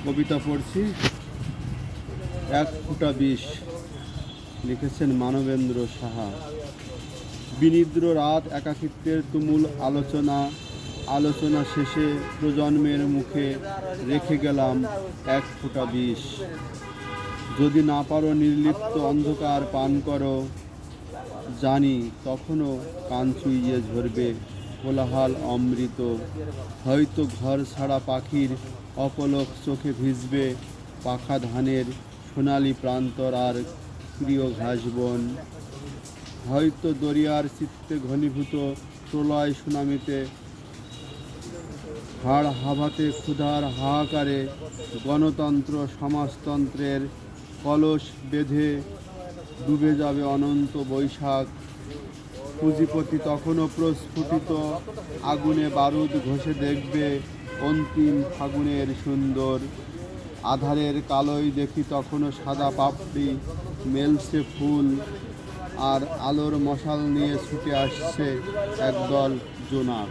কবিতা পড়ছি। এক ফুটা বিষ, লিখেছেন মানবেন্দ্র সাহা। বিনিদ্র রাত, একাকিত্বের তুমুল আলোচনা শেষে প্রজন্মের মুখে রেখে গেলাম এক ফুটা বিষ। যদি না পারো নির্লিপ্ত অন্ধকার পান করো, জানি তখনও কান চুইয়ে ঝরবে কোলাহল অমৃত। হয়তো ঘর ছাড়া পাখির অপলক চোখে ভিজবে পাখা ধানের সোনালি প্রান্তর আর প্রিয় ঘাসবন। হয়তো দরিয়ার চিত্তে ঘনীভূত প্রলয় সুনামিতে হাড় হাভাতে ক্ষুধার হাহাকারে গণতন্ত্র সমাজতন্ত্রের কলস বেঁধে ডুবে যাবে অনন্ত বৈশাখ। পুঁজিপতি তখনও প্রস্ফুটিত আগুনে বারুদ ঘষে দেখবে অন্তিম ফাগুনের সুন্দর। আধারের কালোয় দেখি তখনও সাদা পাপড়ি মেলছে ফুল, আর আলোর মশাল নিয়ে ছুটে আসছে একদল জোনাক।